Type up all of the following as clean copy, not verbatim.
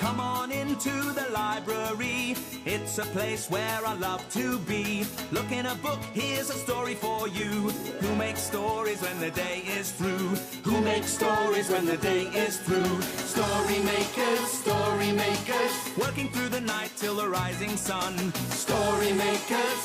Come on into the library. It's a place where I love to be. Look in a book, here's a story for you. Who makes stories when the day is through? Who makes stories when the day is through? Story makers, working through the night till the rising sun. Story makers,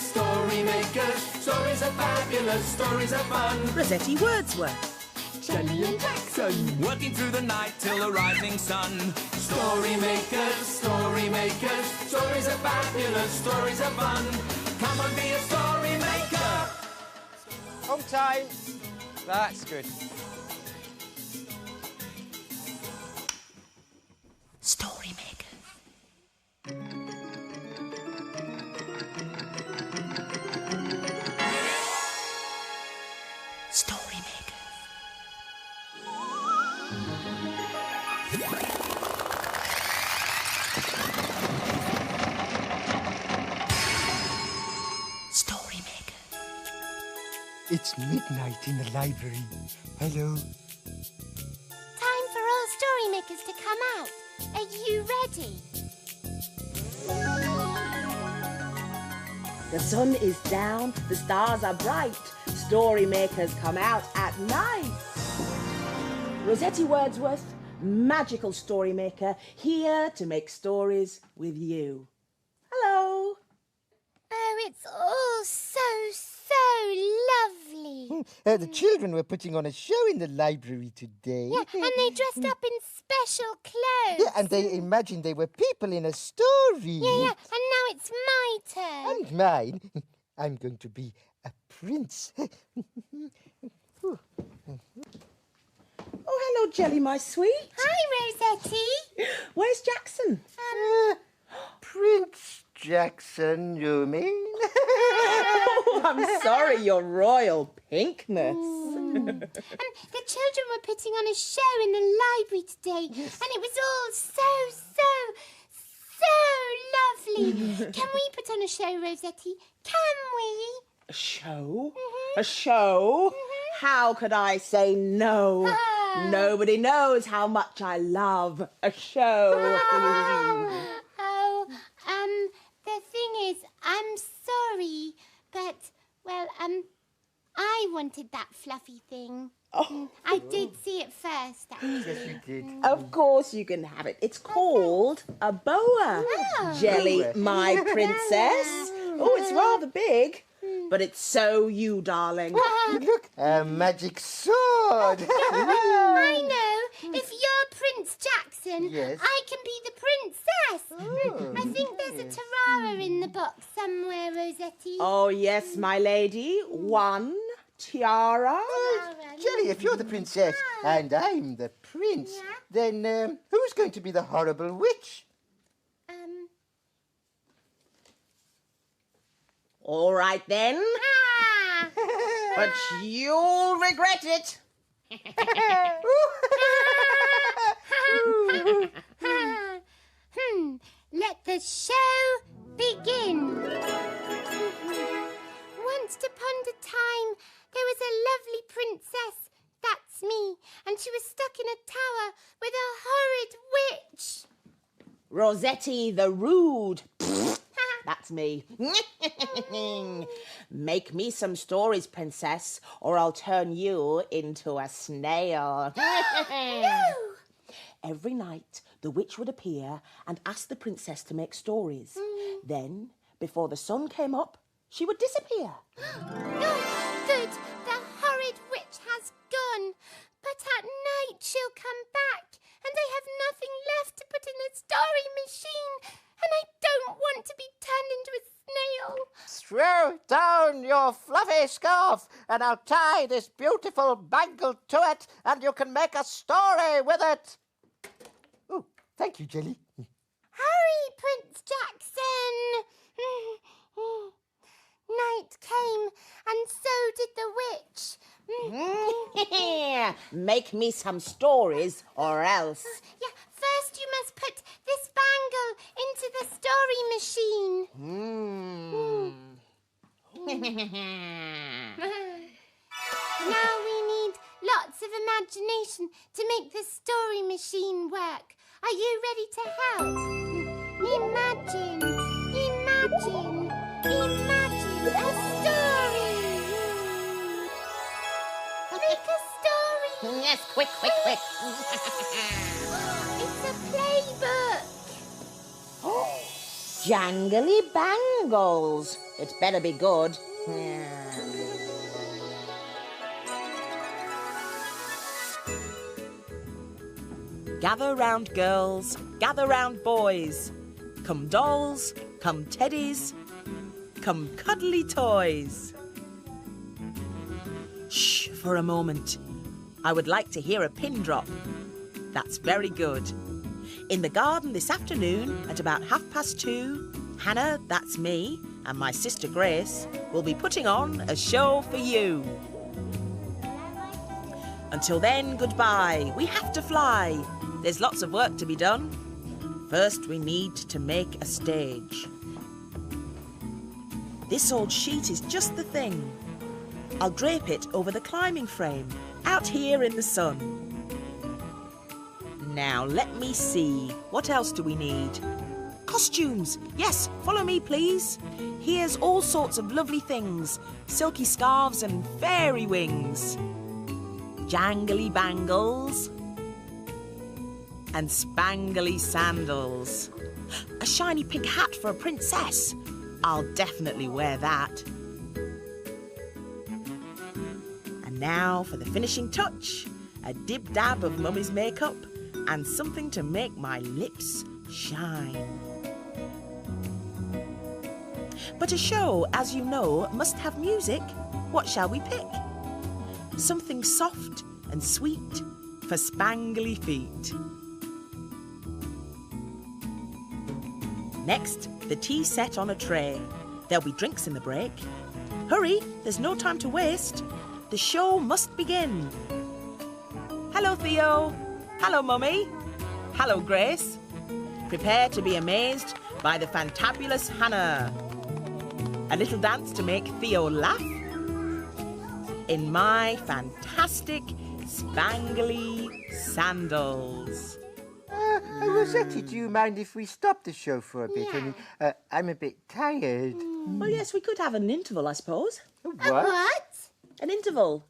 stories are fabulous, stories are fun. Rossetti Wordsworth. Jangley and Jackson, working through the night till the rising sun. Story makers, stories are fabulous, stories are fun. Come on, be a story maker. On time. That's good. Story maker. Story maker. Story maker. It's midnight in the library. Hello. Time for all story makers to come out. Are you ready? The sun is down, the stars are bright. Story makers come out at night. Rossetti Wordsworth, magical story maker, here to make stories with you. Hello. Oh, it's all so lovely. The children were putting on a show in the library today. Yeah, and they dressed up in special clothes. Yeah, and they imagined they were people in a story. Yeah, and now it's my turn. And mine. I'm going to be a prince. Oh, hello, Jelly, my sweet. Hi, Rossetti. Where's Jackson? Prince Jackson, you mean? Oh, I'm sorry, your royal pinkness. The children were putting on a show in the library today, and it was all so lovely. Can we put on a show, Rossetti? Can we? A show? A show? How could I say no? Nobody knows how much I love a show. The thing is, I'm sorry, but, well, I wanted that fluffy thing. Oh. I did see it first, actually. Yes, you did. Of course you can have it. It's called a boa. Oh. Jelly, my princess. Oh, it's rather big, but it's so you, darling. Look, a magic sword. I know. If you're Prince Jackson, Yes. I can be the princess. I think there's a tiara in the box somewhere, Rossetti. Oh, yes, my lady. One tiara. Jelly, if you're the princess and I'm the prince, then who's going to be the horrible witch? All right, then. But you'll regret it. Let the show begin. Once upon a time, there was a lovely princess, that's me, and she was stuck in a tower with a horrid witch. Rossetti the rude. That's me. Make me some stories, princess, or I'll turn you into a snail. No! Every night, the witch would appear and ask the princess to make stories. Then, before the sun came up, she would disappear. Good, the horrid witch has gone. But at night she'll come back, and I have nothing left to put in the story machine, and I don't want to be turned into a snail. Throw down your fluffy scarf and I'll tie this beautiful bangle to it and you can make a story with it. Oh, thank you, Jelly. Hurry, Prince Jackson! Night came, and so did the witch. Make me some stories, or else. Yeah, first you must put this bangle into the story machine. Now we need lots of imagination to make the story machine work. Are you ready to help? Imagine a story. Make a story. Yes, quick. It's a playbook. Jangly bangles. It better be good. Gather round, girls, gather round, boys. Come dolls, come teddies, come cuddly toys. Shh, for a moment. I would like to hear a pin drop. That's very good. In the garden this afternoon at about 2:30, Hannah, that's me, and my sister Grace will be putting on a show for you. Until then, goodbye. We have to fly. There's lots of work to be done. First, we need to make a stage. This old sheet is just the thing. I'll drape it over the climbing frame, out here in the sun. Now, let me see. What else do we need? Costumes. Yes, follow me, please. Here's all sorts of lovely things. Silky scarves and fairy wings. Jangly bangles. And spangly sandals. A shiny pink hat for a princess. I'll definitely wear that. And now for the finishing touch. A dib-dab of Mummy's makeup and something to make my lips shine. But a show, as you know, must have music. What shall we pick? Something soft and sweet for spangly feet. Next, the tea set on a tray. There'll be drinks in the break. Hurry, there's no time to waste. The show must begin. Hello, Theo. Hello, Mummy. Hello, Grace. Prepare to be amazed by the fantabulous Hannah. A little dance to make Theo laugh in my fantastic spangly sandals. Rossetti, do you mind if we stop the show for a bit? Yeah. I'm a bit tired. Well, yes, we could have an interval, I suppose. What? An interval.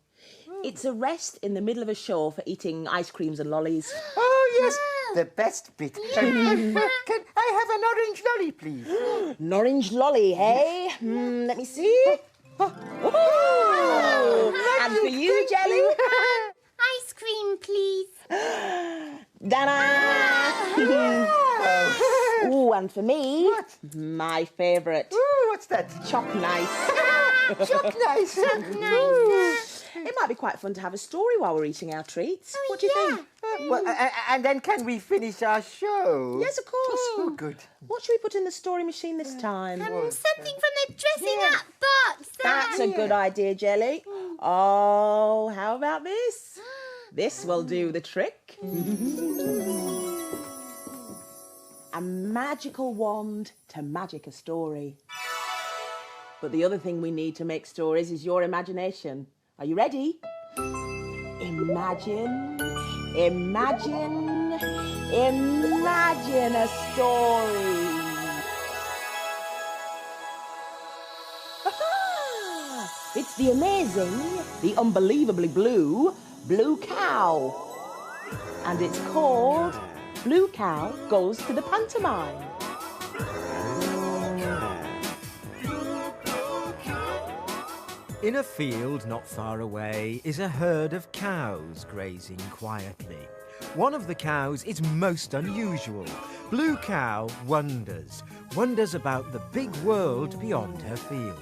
It's a rest in the middle of a show for eating ice creams and lollies. Oh, yes, the best bit. Can I have an orange lolly, please? An orange lolly, hey? Let me see. Oh, and for you, Jelly? Ice cream, please. Da-da! Ooh, and for me, What? my favourite, Ooh, what's that? choc nice. Choc nice. It might be quite fun to have a story while we're eating our treats. What do you think? Well, and then can we finish our show? Yes, of course. Oh, good. What should we put in the story machine this time? Something from the dressing up box. That's a good idea, Jelly. Oh, how about this? This will do the trick. A magical wand to magic a story. But the other thing we need to make stories is your imagination. Are you ready? Imagine a story. Aha! It's the amazing, the unbelievably blue cow. And it's called Blue Cow Goes to the Pantomime. In a field not far away is a herd of cows grazing quietly. One of the cows is most unusual. Blue Cow wonders about the big world beyond her field.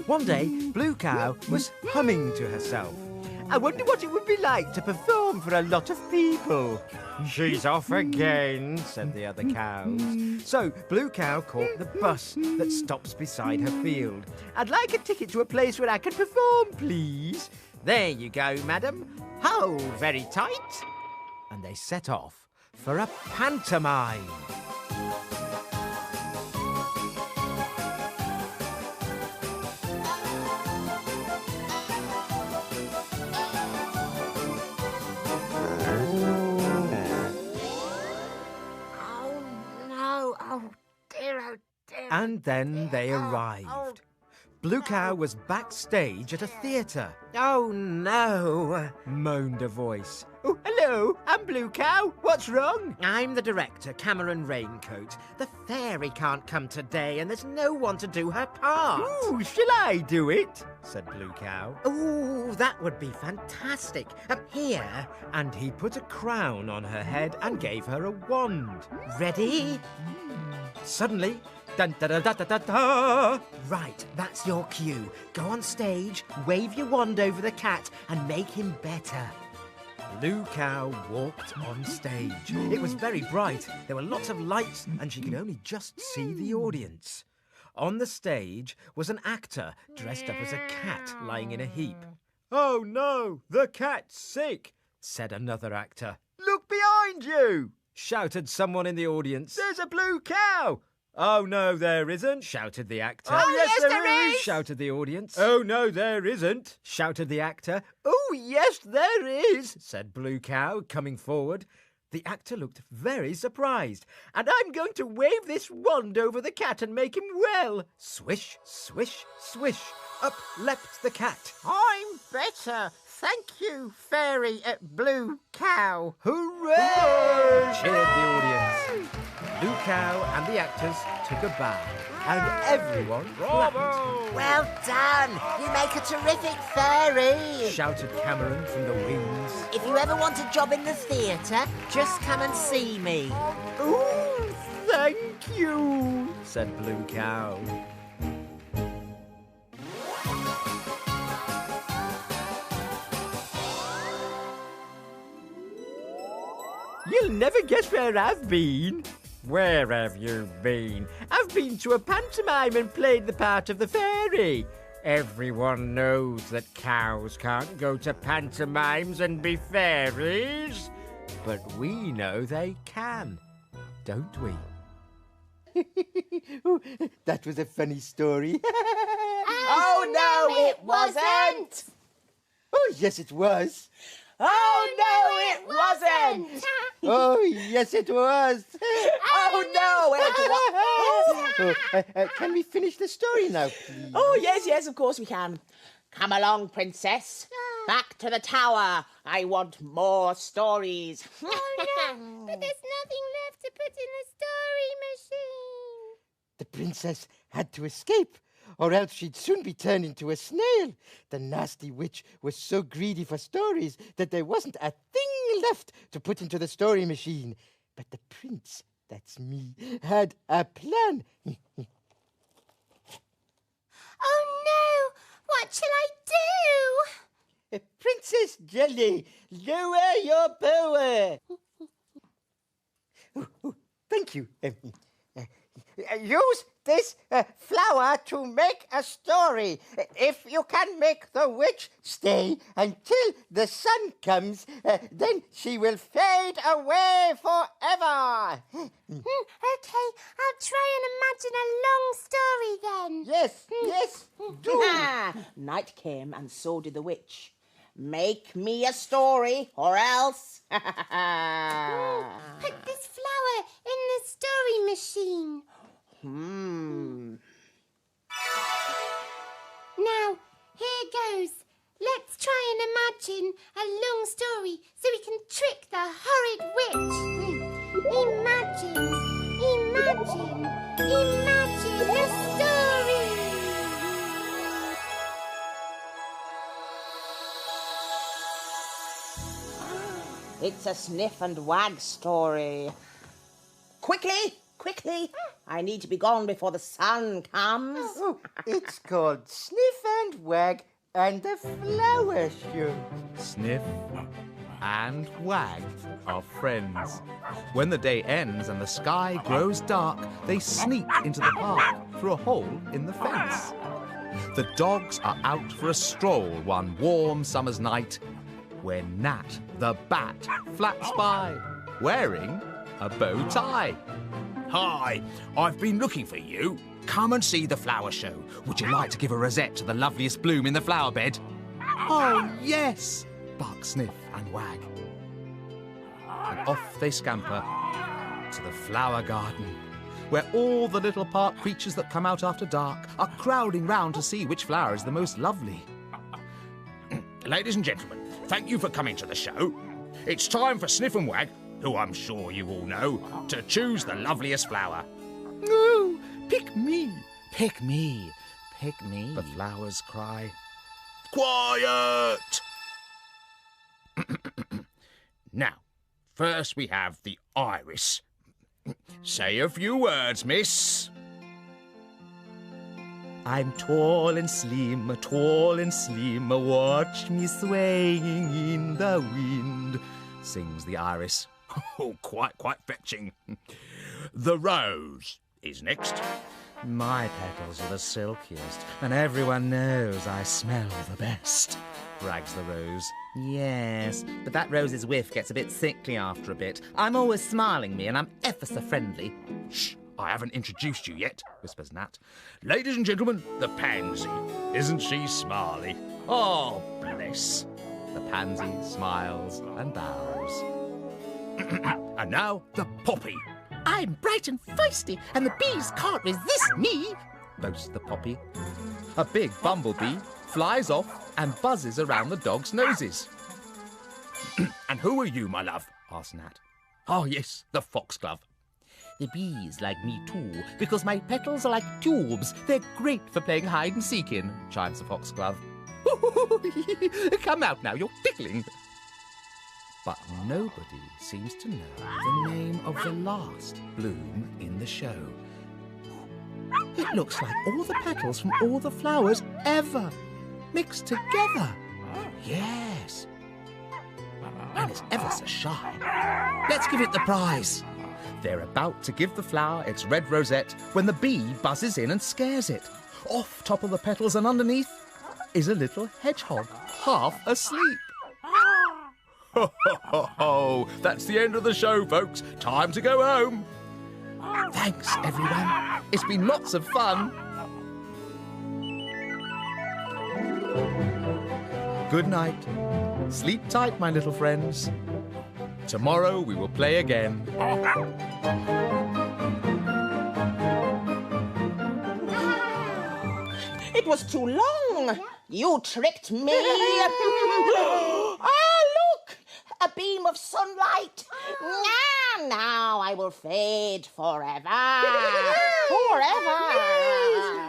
One day, Blue Cow was humming to herself. I wonder what it would be like to perform for a lot of people. She's off again, said the other cows. So Blue Cow caught the bus that stops beside her field. I'd like a ticket to a place where I can perform, please. There you go, madam. Hold very tight. And they set off for a pantomime. And then they arrived. Blue Cow was backstage at a theatre. Oh, no. Moaned a voice. Oh, hello, I'm Blue Cow. What's wrong? I'm the director, Cameron Raincoat. The fairy can't come today and there's no one to do her part. Ooh, shall I do it? Said Blue Cow. Ooh, that would be fantastic. Here. And he put a crown on her head and gave her a wand. Ready? Suddenly, dun da da da da da da! Right, that's your cue. Go on stage, wave your wand over the cat and make him better. Blue Cow walked on stage. It was very bright. There were lots of lights and she could only just see the audience. On the stage was an actor dressed up as a cat lying in a heap. Oh no, the cat's sick, said another actor. Look behind you, shouted someone in the audience. There's a blue cow. Oh no, there isn't, shouted the actor. Oh, yes, there is, shouted the audience. Oh no, there isn't, shouted the actor. Oh yes, there is, said Blue Cow, coming forward. The actor looked very surprised. And I'm going to wave this wand over the cat and make him well. Swish, swish, swish. Up leapt the cat. I'm better. Thank you, Fairy Blue Cow. Hooray! Cheered the audience. Blue Cow and the actors took a bow, and everyone clapped. Well done. You make a terrific fairy. Shouted Cameron from the wings. If you ever want a job in the theatre, just come and see me. Ooh, thank you, said Blue Cow. You'll never guess where I've been. Where have you been? I've been to a pantomime and played the part of the fairy. Everyone knows that cows can't go to pantomimes and be fairies. But we know they can, don't we? That was a funny story. Oh, no, it wasn't. Oh, yes, it was. Oh, no, it wasn't. Oh, yes, it was. Oh, no, it wasn't. Can we finish the story now, please? Oh, yes, of course we can. Come along, princess. Back to the tower. I want more stories. Oh, no, but there's nothing left to put in the story machine. The princess had to escape, or else she'd soon be turned into a snail. The nasty witch was so greedy for stories that there wasn't a thing left to put into the story machine. But the prince, that's me, had a plan. Oh, no. What shall I do? Princess Jelly, lower your power. Thank you. Use this flower to make a story. If you can make the witch stay until the sun comes, then she will fade away forever. Okay, I'll try and imagine a long story then. Yes, do. Night came, and so did the witch. Make me a story, or else. Put this flower in the story machine. Now, here goes. Let's try and imagine a long story so we can trick the horrid witch. Imagine a story. It's a Sniff and Wag story. Quickly! I need to be gone before the sun comes. Oh, it's called Sniff and Wag and the Flower Show. Sniff and Wag are friends. When the day ends and the sky grows dark, they sneak into the park through a hole in the fence. The dogs are out for a stroll one warm summer's night when Nat the Bat flats by, wearing a bow tie. Hi, I've been looking for you. Come and see the flower show. Would you like to give a rosette to the loveliest bloom in the flower bed? Oh, yes, bark Sniff and Wag. And off they scamper to the flower garden. where all the little park creatures that come out after dark are crowding round to see which flower is the most lovely. Ladies and gentlemen, thank you for coming to the show. It's time for Sniff and Wag, who I'm sure you all know, to choose the loveliest flower. No, pick me. Pick me, pick me. The flowers cry. Quiet! Now, first we have the iris. Say a few words, miss. I'm tall and slim, watch me swaying in the wind, sings the iris. Oh, quite fetching. The rose is next. My petals are the silkiest, and everyone knows I smell the best, brags the rose. Yes, but that rose's whiff gets a bit sickly after a bit. I'm always smiling, me, and I'm ever so friendly. Shh, I haven't introduced you yet, whispers Nat. Ladies and gentlemen, the pansy. Isn't she smiley? Oh, bless. The pansy smiles and bows. And now, the poppy. I'm bright and feisty, and the bees can't resist me, boasts the poppy. A big bumblebee flies off and buzzes around the dogs' noses. And who are you, my love? asks Nat. Oh, yes, the foxglove. The bees like me too, because my petals are like tubes. They're great for playing hide and seek in, chimes the foxglove. Come out now, you're tickling. But nobody seems to know the name of the last bloom in the show. It looks like all the petals from all the flowers ever mixed together. Yes. And it's ever so shy. Let's give it the prize. They're about to give the flower its red rosette when the bee buzzes in and scares it. Off top of the petals and underneath is a little hedgehog, half asleep. Ho, ho, ho, ho. That's the end of the show, folks. Time to go home. Thanks, everyone. It's been lots of fun. Good night. Sleep tight, my little friends. Tomorrow we will play again. It was too long. You tricked me. Look! A beam of sunlight. Now I will fade forever. Forever.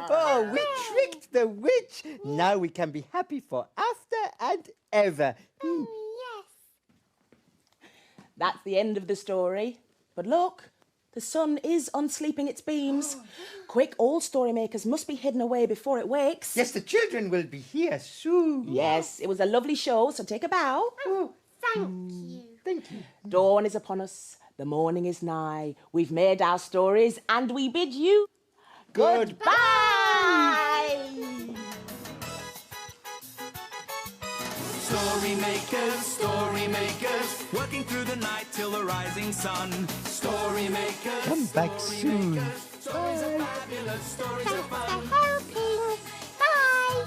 Oh, we tricked the witch. Now we can be happy for after and ever. Yes. That's the end of the story. But look, the sun is unsleeping its beams. Quick, all story makers must be hidden away before it wakes. Yes, the children will be here soon. Yes, it was a lovely show, so take a bow. Thank you. Thank you. Dawn is upon us. The morning is nigh. We've made our stories and we bid you goodbye. Story makers, working through the night till the rising sun. Story makers, Come back soon. stories are fabulous, stories are Thanks fun. for helping. Bye.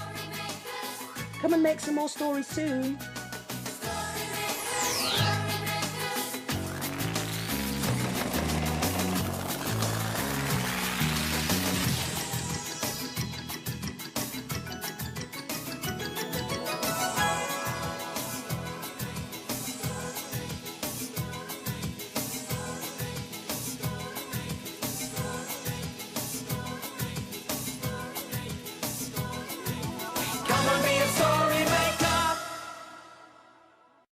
Come and make some more stories soon.